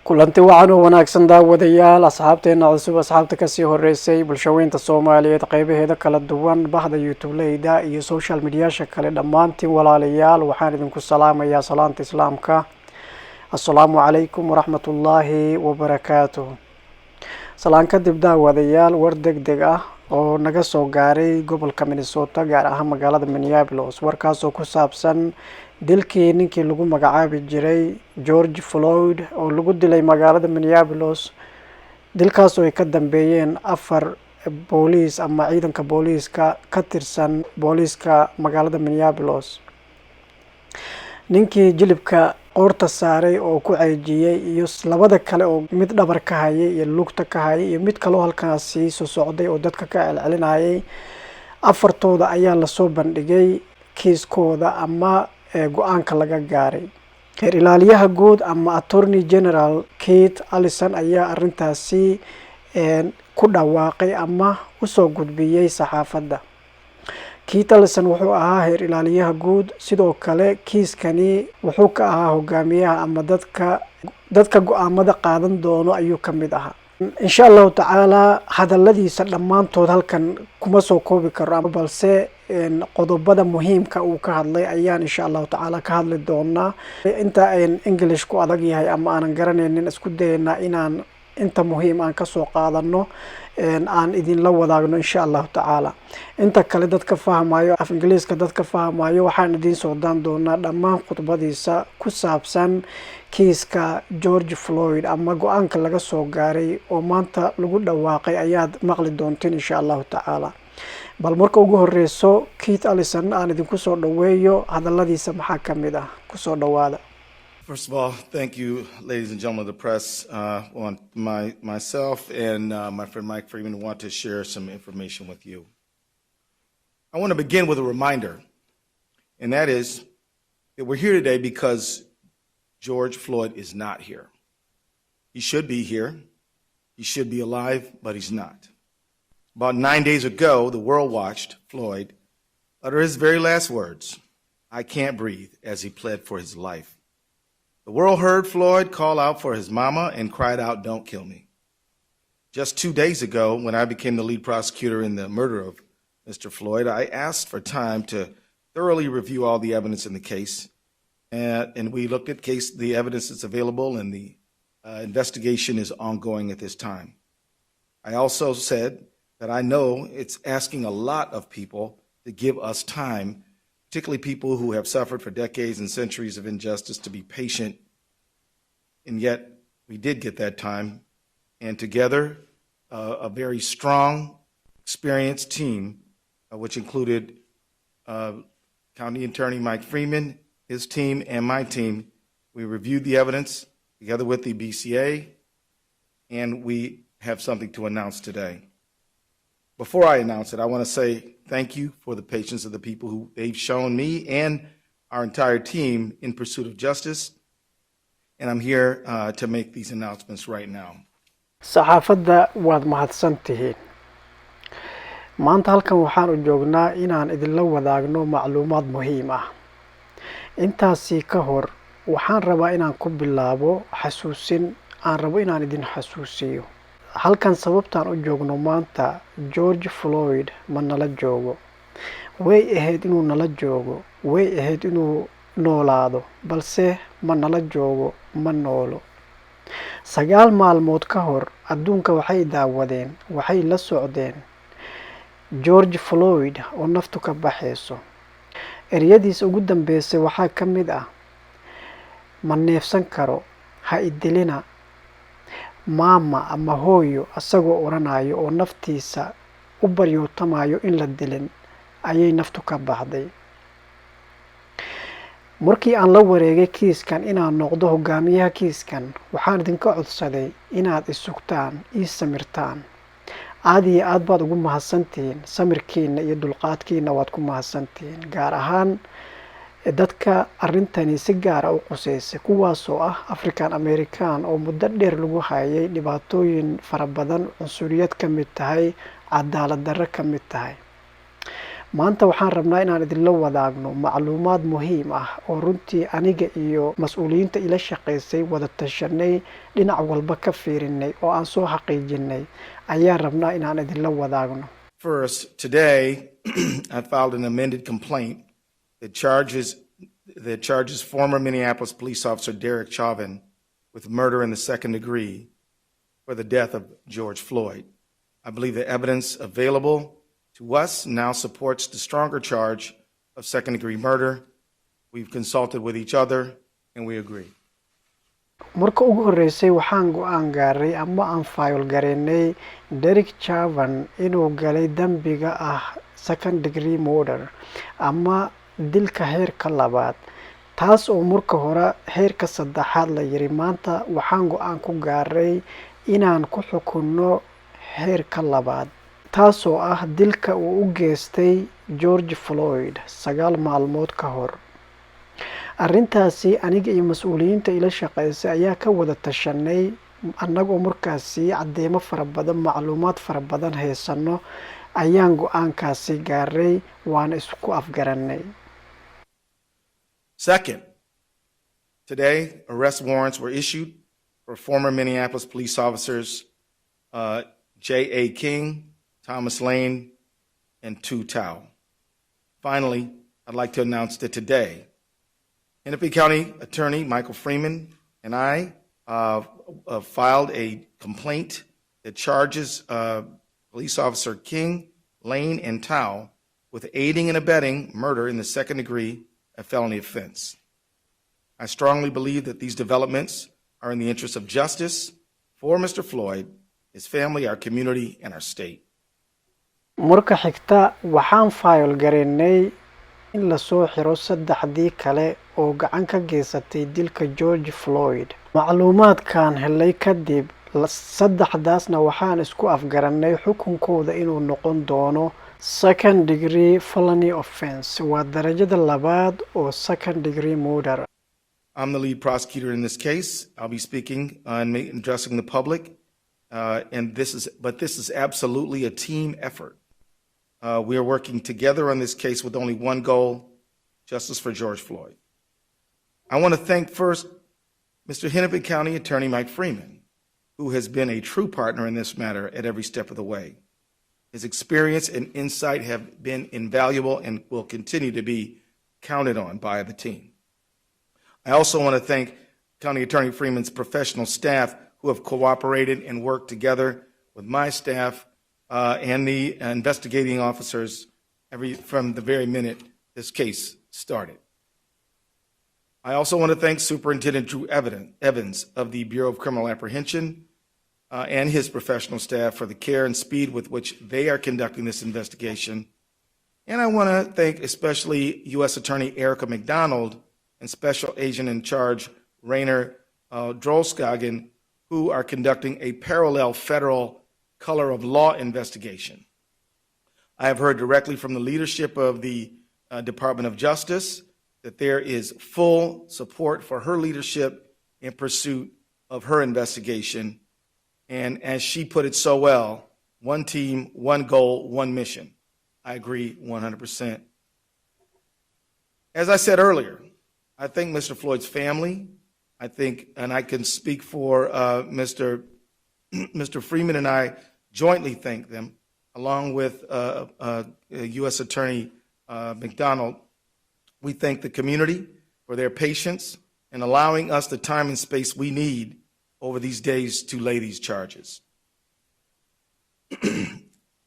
kulanti wacan oo wanaagsan daawadayaal asxaabteena cusub asxaabta kasii horeysay bulshaweynta Soomaaliyeed qaybaheeda kala duwan bahda YouTube-leyda iyo social media-sha kale dhamaantiin walaalayaal waxaan idinku salaamayaa salaanta islaamka assalaamu calaykum waraxmatullaahi wabarakaatuh. salaan kadib daawadayaal war degdeg ah oo naga soo gaaray gobolka Minnesota gaar ahaan magaalada Minneapolis warkaas oo ku saabsan dilkii ninkii lagu magacaabi jiray George Floyd oo lagu dilay magaalada Minneapolis. dilkaas oo ay ka dambeeyeen 4 booliis ama ciidanka booliiska ka tirsan booliiska magaalada Minneapolis. ninkii jilibka qoorta saaray oo ku ceejiyay iyo labada kale oo mid dhabar ka hayay iyo lugta ka hayay iyo mid kale halkaasi soo socday oo dadka ka celcelinayay afartooda ayaa la soo bandhigay kiiskooda ama go'aanka laga gaaray. heer ilaaliyaha guud ama attorney general Ellison ayaa arintaasi ku dhawaaqay ama u soo gudbiyay saxaafadda. Ellison wuxuu ahaa heer ilaaliyaha guud sidoo kale kiiskani wuxuu ka ahaa hogaamiyaha ama dadka go'aamada qaadan doono ayuu ka mid ahaa. insha Allah taala hadaladiisa dhamaantood halkan kuma soo koobi karo balse qodobada muhiimka uu ka hadlay ayaan insha Allah taala ka hadli doonaa. inta aan English ku adag yahay ama aan garanaynin isku dayna inaan inta muhiim aan ka soo qaadano aan idin la wadaagno insha Allah taala. inta kale dadka fahmayo af Ingiriiska dadka fahmayo waxaan idin soo daan doonaa dhammaan khudbadiisa ku saabsan kiiska George Floyd ama go'aanka laga soo gaaray oo maanta lagu dhawaaqay ayaad maqli doonteen insha Allah taala. bal marka ugu horeyso Ellison aan idinku soo dhaweeyo hadaladiisa maxaa kamid ah ku soo dhawaada. First of all, thank you, ladies and gentlemen of the press. Myself and my friend Mike Freeman want to share some information with you. I want to begin with a reminder, and that is that we're here today because George Floyd is not here. He should be here. He should be alive, but he's not. About 9 days ago, the world watched Floyd utter his very last words, "I can't breathe," as he pled for his life. The world heard Floyd call out for his mama and cried out, "Don't kill me." Just 2 days ago, when I became the lead prosecutor in the murder of Mr. Floyd, I asked for time to thoroughly review all the evidence in the case. And we looked at the evidence that's available, and the investigation is ongoing at this time. I also said that I know it's asking a lot of people to give us time, particularly people who have suffered for decades and centuries of injustice, to be patient. And yet we did get that time. And together, a very strong, experienced team, which included County Attorney Mike Freeman, his team, and my team, we reviewed the evidence together with the BCA, and we have something to announce today. Before I announce it, I want to say thank you for the patience of the people who they've shown me and our entire team in pursuit of justice. And I'm here to make these announcements right now. saxaafadda waad mahadsantihiin. maanta halkan waxaan u joognaa inaan idinla wadaagno macluumaad muhiim ah. intaasi ka hor waxaan rabaa inaan ku bilaabo xasuusin aan rabo inaan idin xasuusiyo. halkan sababtaan u joogno maanta George Floyd ma nala joogo. way ahayd inuu nala joogo, way ahayd inuu noolaado, balse ma nala joogo, ma noolo. 9 maalmood ka hor adduunka waxay daawadeen, waxay la socdeen George Floyd oo naftu ka baxayso. ereyadiisa ugu dambeysay waxaa ka mid ah, ma neefsan karo, ha idilina. mama ama hooyo asagoo oranayo oo naftiisa u baryootamayo in la dilin ayay naftu ka baxday. markii aan la wareegay kiiskan inaan noqdo hogaamiyaha kiiskan waxaan idinka codsaday inaad isugtaan ii samirtaan. aad iyo aad baad ugu mahadsantihiin samirkiina iyo dulqaadkiina waad ku mahadsantihiin, gaar ahaan dadka arintani si gaar ah u quseysay kuwaasoo ah African American oo muddo dheer lagu hayay dhibaatooyin fara badan, cunsuriyad ka mid tahay, cadaalad darro ka mid tahay. maanta waxaan rabnaa inaan idinla wadaagno macluumaad muhiim ah oo runtii aniga iyo mas'uuliyiinta ila shaqaysay wada tashanay dhinac walba ka fiirinay oo aan soo xaqiijinay ayaan rabnaa inaan idinla wadaagno. First, today I filed an amended complaint that charges former Minneapolis police officer Derek Chauvin with murder in the second degree for the death of George Floyd. I believe the evidence available to us now supports the stronger charge of second-degree murder. We've consulted with each other and we agree. marka ugu horeysay waxaan go'aan gaaray ama aan fayl gareynay Derek Chauvin inuu galay dambiga ah second degree murder ama dilka heerka labaad, taas oo marka hore heerka saddexaad la yiri. maanta waxaan go'aan ku gaaray inaan ku xukunno heerka labaad, taasoo ah dilka uu u geystay George Floyd 9 maalmood ka hor. arrintaasi aniga iyo mas'uuliyiinta ila shaqaysay ayaa ka wada tashanay annagoo markaasi cadeymo fara badan, macluumaad fara badan haysano ayaan go'aankaasi gaaray waana isku afgaranay. Second, today arrest warrants were issued for former Minneapolis police officers J.A. King, Thomas Lane, and Tu Tao. Finally, I'd like to announce that today, Hennepin County Attorney Michael Freeman and I filed a complaint that charges police officer King, Lane, and Tao with aiding and abetting murder in the second degree, a felony offense. I strongly believe that these developments are in the interest of justice for Mr. Floyd, his family, our community, and our state. marka xigta waxaan fayl gareynay in la soo xiro saddexdii kale oo gacan ka geysatay dilka George Floyd. macluumaadkan helay kadib saddexdaasna waxaan isku afgaranay xukunkooda inuu noqon doono second degree felony offense, waa darajada labaad oo second degree murder. I'm the lead prosecutor in this case. I'll be speaking and addressing the public, but this is absolutely a team effort. We are working together on this case with only one goal: justice for George Floyd. I want to thank first Mr. Hennepin County Attorney Mike Freeman, who has been a true partner in this matter at every step of the way. His experience and insight have been invaluable and will continue to be counted on by the team. I also want to thank County Attorney Freeman's professional staff who have cooperated and worked together with my staff and the investigating officers from the very minute this case started. I also want to thank Superintendent Drew Evans of the Bureau of Criminal Apprehension and his professional staff for the care and speed with which they are conducting this investigation. And I want to thank especially U.S. Attorney Erica McDonald and Special Agent in Charge Rainer Drolskagen, who are conducting a parallel federal color of law investigation. I have heard directly from the leadership of the Department of Justice that there is full support for her leadership in pursuit of her investigation. And as she put it so well, one team, one goal, one mission. I agree 100%. As I said earlier, I thank Mr. Floyd's family. I think, and I can speak for Mr. Freeman and I jointly thank them, along with U.S. Attorney McDonald. We thank the community for their patience in allowing us the time and space we need over these days to lay these charges.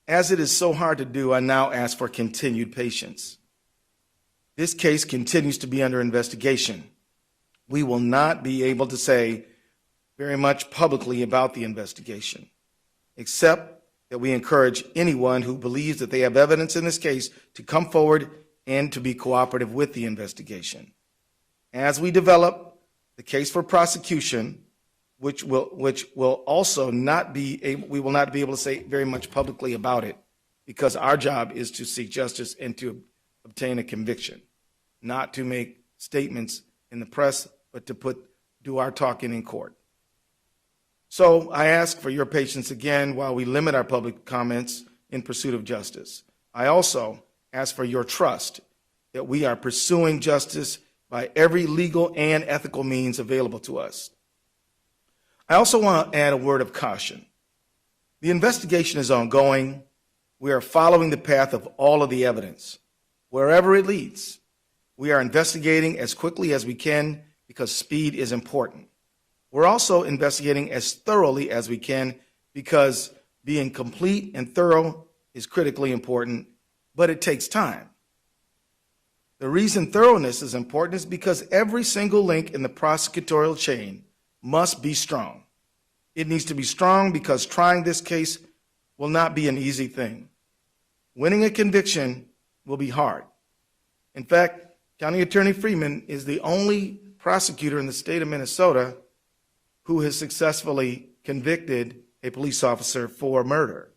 As it is so hard to do, I now ask for continued patience. This case continues to be under investigation. We will not be able to say very much publicly about the investigation, except that we encourage anyone who believes that they have evidence in this case to come forward and to be cooperative with the investigation. As we develop the case for prosecution, which will also we will not be able to say very much publicly about it, because our job is to seek justice and to obtain a conviction, not to make statements in the press, but to do our talking in court. So I ask for your patience again while we limit our public comments in pursuit of justice. I also ask for your trust that we are pursuing justice by every legal and ethical means available to us. I also want to add a word of caution. The investigation is ongoing. We are following the path of all of the evidence. Wherever it leads, we are investigating as quickly as we can because speed is important. We're also investigating as thoroughly as we can because being complete and thorough is critically important, but it takes time. The reason thoroughness is important is because every single link in the prosecutorial chain must be strong. It needs to be strong because trying this case will not be an easy thing. Winning a conviction will be hard. In fact, County Attorney Freeman is the only prosecutor in the state of Minnesota who has successfully convicted a police officer for murder.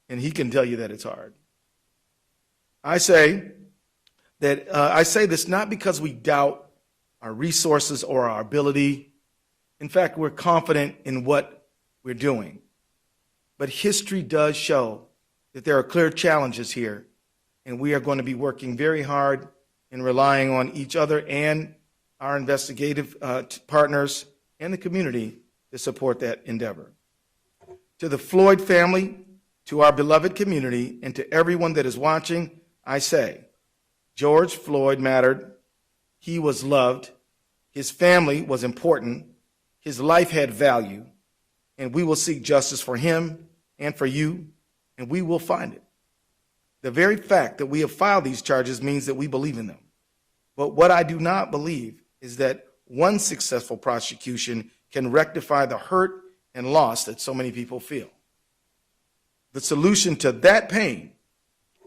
And he can tell you that it's hard. I say this not because we doubt our resources or our ability. In fact, we're confident in what we're doing. But history does show that there are clear challenges here, and we are going to be working very hard and relying on each other and our investigative partners and the community to support that endeavor. To the Floyd family, to our beloved community, and to everyone that is watching, I say, George Floyd mattered. He was loved. His family was important. His life had value. And we will seek justice for him and for you, and we will find it. The very fact that we have filed these charges means that we believe in them. But what I do not believe is that one successful prosecution can rectify the hurt and loss that so many people feel. The solution to that pain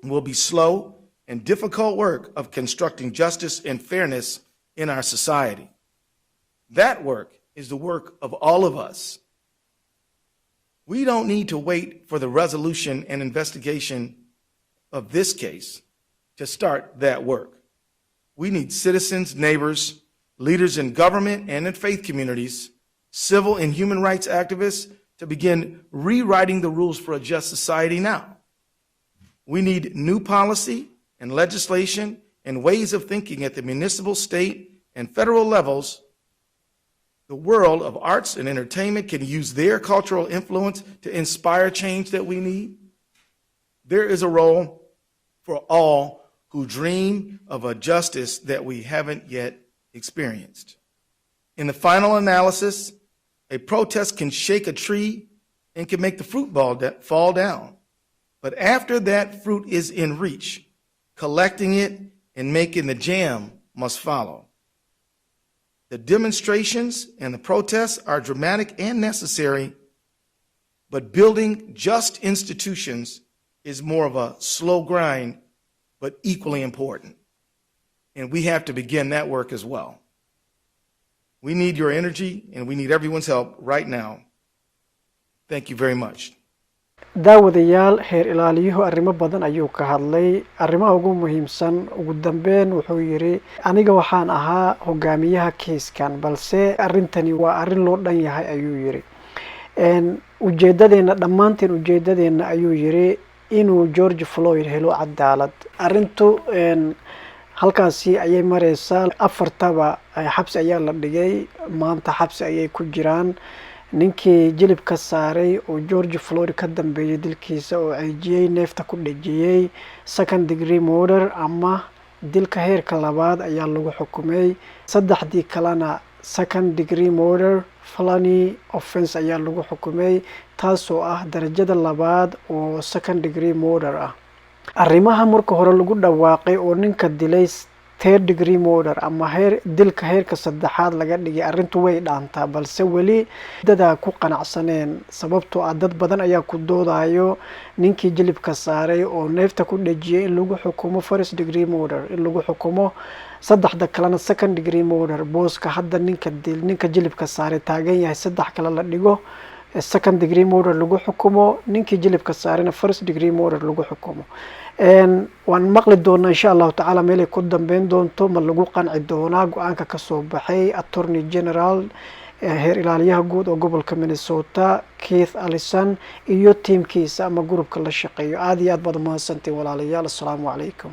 will be slow and difficult work of constructing justice and fairness in our society. That work is the work of all of us. We don't need to wait for the resolution and investigation of this case to start that work. We need citizens, neighbors, leaders in government and in faith communities, civil and human rights activists to begin rewriting the rules for a just society now. We need new policy and legislation and ways of thinking at the municipal, state, and federal levels. The world of arts and entertainment can use their cultural influence to inspire change that we need. There is a role for all who dream of a justice that we haven't yet experienced. In the final analysis, a protest can shake a tree and can make the fruit fall down. But after that fruit is in reach, collecting it and making the jam must follow. The demonstrations and the protests are dramatic and necessary, but building just institutions is more of a slow grind, but equally important. And we have to begin that work as well. We need your energy and we need everyone's help right now. Thank you very much. daawadayaal heer ilaaliyuhu arrimo badan ayuu ka hadlay. Arrimaha ugu muhiimsan ugu dambeyn wuxuu yiri aniga waxaan ahaa hogaamiyaha kiiskan, balse arrintani waa arrin loo dhan yahay ayuu yiri. Ujeedadeena dhammaanteen ujeedadeena ayuu yiri inuu George Floyd helo cadaalad. Arrintu halkaasi ayay mareysaa. Afartaba xabsi ayaa la dhigay, maanta xabsi ayay ku jiraan. ninkii jilibka saaray oo George Floyd ka dambeeyay dilkiisa oo ceejiyay neefta ku dhajiyay second degree murder ama dilka heerka labaad ayaa lagu xukumay. Saddexdii kalena second degree murder felony offense ayaa lagu xukumay, taasoo ah darajada labaad oo second degree murder ah. Arrimaha marka hore lagu dhawaaqay oo ninka dilay third degree murder ama dilka heerka saddexaad laga dhigay, arrintu way dhaantaa, balse wali dada ku qanacsaneen sababtoo ah dad badan ayaa ku doodayo ninkii jilibka saaray oo neefta ku dhajiyay in lagu xukumo first degree murder, in lagu xukumo saddexda kalena second degree murder. booska hadda ninka jilibka saaray taagan yahay saddex kale la dhigo second degree murder lagu xukumo, ninkii jilibka saarayna first degree murder lagu xukumo. waan maqli doonaa insha Allah taala meel ay ku dambeyn doonto, ma lagu qanci doonaa go'aanka ka soo baxay attorney general heer ilaaliyaha guud oo gobolka Minnesota Keith Ellison iyo teamkiisa ama groupka la shaqeeyo aad iyo aad baad mahadsantiin walaalayaal. Assalaamu calaykum.